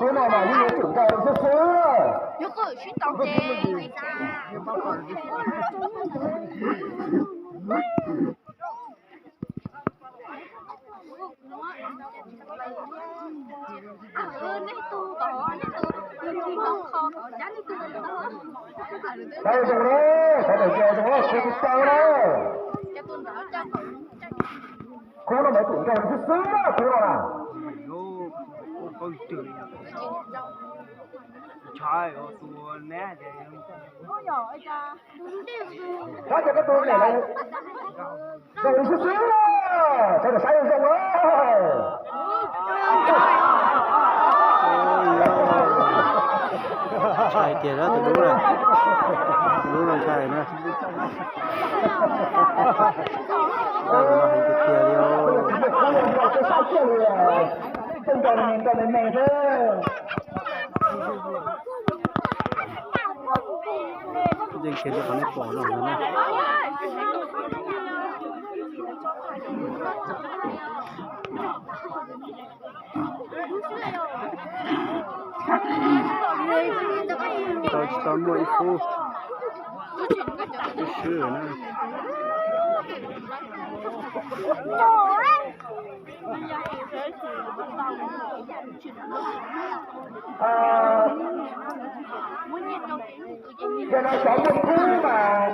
Thế nào mà như tưởng cờ rất sướng. Nhớ cờ chuyên tàu chè. Đây rồi đấy, phải để chè rồi, chưa kịp tàu đâu. Cô nó mới tưởng cờ rất sướng đó, cô nó à. Con chửi trời ơi tôi né vậy Sao cho cái tôi này này rồi rất sướng đó, sao mà sai không rồi. Chạy tiền đó từ đúng là chạy nữa. Nó hình cái kia đi ô. Cái sáu kia rồi, không còn mẹ thế. Cái kia nó còn bỏ rồi nữa. Tao mua ít phu, cái sữa nữa. Giờ này chọn một thứ mà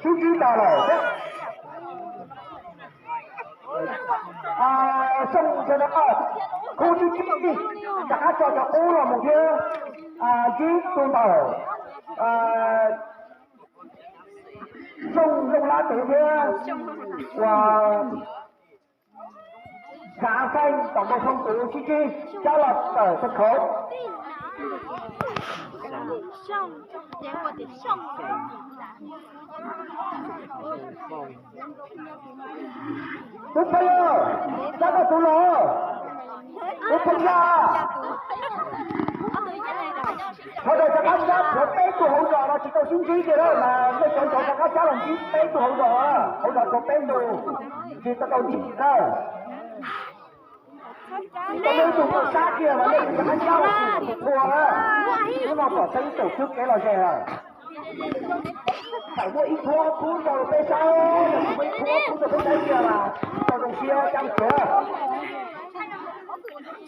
chú chí tao rồi đấy. Xong giờ nó khu chú chí đi, cả cho ô là một cái chí tôi tao xong lông lá tự kia và cả xanh tổng bộ phong tử chi chi cho lập ở sân khấu. Tôi thấy chắc là tôi lo tôi thấy ra thôi rồi chắc ăn chắc rồi bé tôi hỗ trợ là chỉ có xin chí kia đó mà mấy chọn chắc ăn chắc là chỉ bé tôi hỗ trợ có bé tôi chỉ có đâu chỉ đó có mấy tụi nó sát kia mà mấy tụi ăn chắc là thua á nhưng mà có xây tổ chức cái là gì à phải mua ít thua cú rồi bé sao mấy thua cú rồi bé kia mà còn đồng xia trăm cửa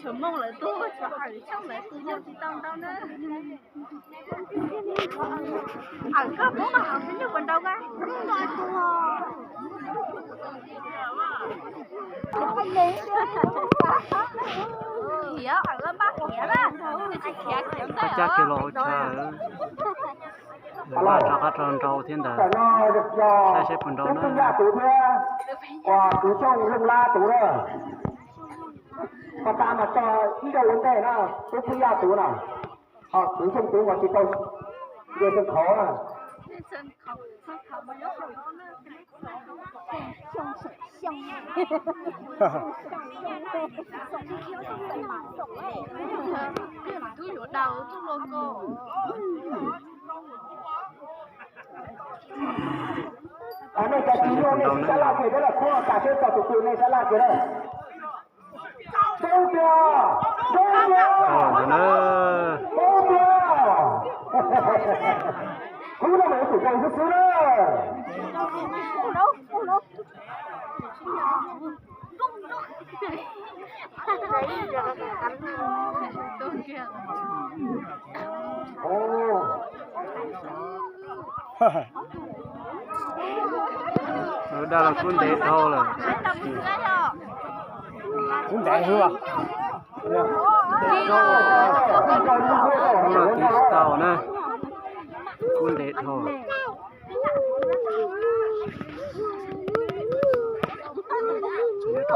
Chờ mong lại tôi cho hỏi trong lại tôi nhau chỉ tao đâu nữa. Có bố mà học như quần đâu cái. Hiểu, nó bắt khẽ đó. Chắc cái lỗ trời. Là cho các tròn trâu thiên đà. Sai xếp quần đâu nữa. Và cứ trong lông la tủ rồi. Mà ta mà cho ý đâu vấn đề đó, tôi phi ra tủ nào. Cứ trong tủ mà chỉ tôi về sân khấu à. Sân khấu mà nhớ rồi đó nữa. Tôi vô đầu tôi luôn cô. Này cái tí luôn này sẽ là cái đó là khoa cả trên tàu tụi này sẽ là cái đó. Đâu kìa. Nữa. Không là mấy tụi con rất sướng đó. Đó là cuốn đệ thôi là. cũng đẹp hư à Đó là tí tàu nè. Cuốn đệ thôi.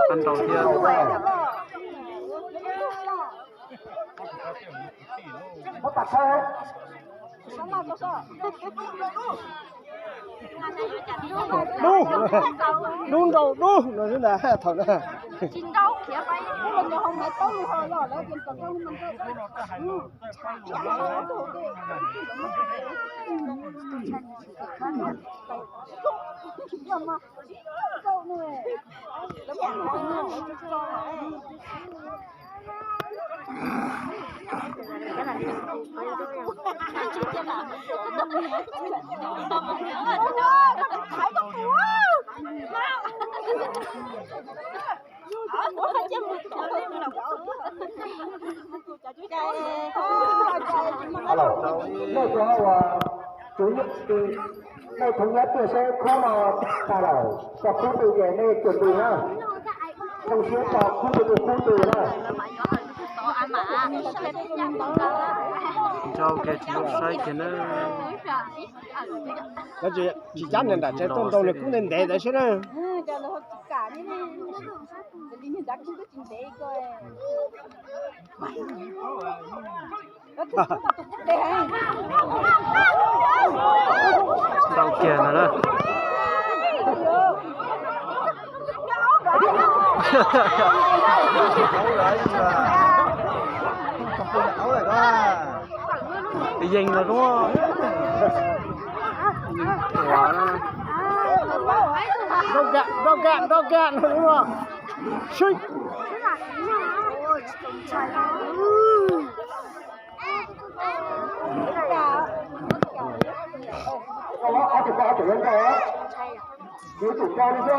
Ăn đầu tiên. Có tạt thôi. đun đầu đun rồi thế nào thật nè Chiến đấu khía bay. Mình không phải tốt như hồi rồi đó, mình cần không mình có Alo, nơi đó chủ nhất thì nơi thống nhất thì sẽ khó mà trả lời. Và khu từ về nơi chuẩn bị ha. Không xếp vào khu từ ha. cho cái chuyện sai cái nó nó chỉ chán nên là sẽ tôn tôn lực cũng nên để đấy chứ đó cho nó cả như này đi nhìn đã cũng có chuyện đấy coi đầu kia nữa đó cái dành là đúng không? Quả nó đâu cạn đúng không? Xích có chủ nhân có cứ chủ cao đi số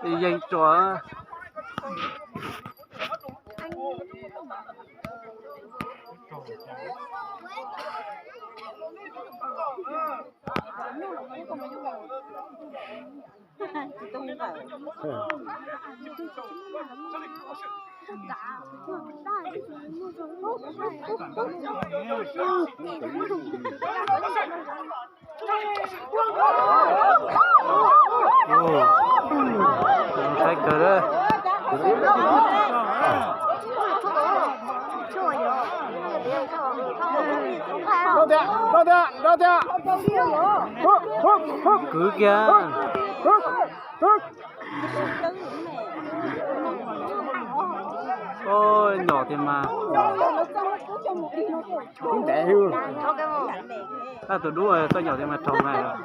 cái dành chó sai cờ đó đâu thế cứ kia ôi nhỏ thì mà cũng tệ hư tôi đúng rồi tôi nhỏ thì mà trồng này rồi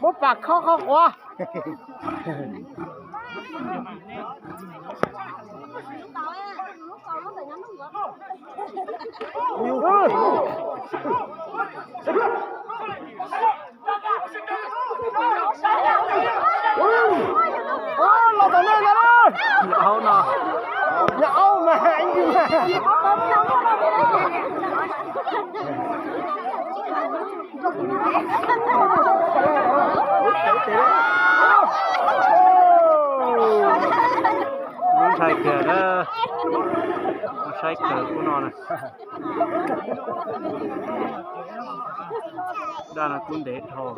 bố bạc khó quá nhiều hơn lo tao lên rồi nhỏ nó nhỏ mà anh đi mà muốn sai cờ đó sai cờ của nó này đó là cũng để thôi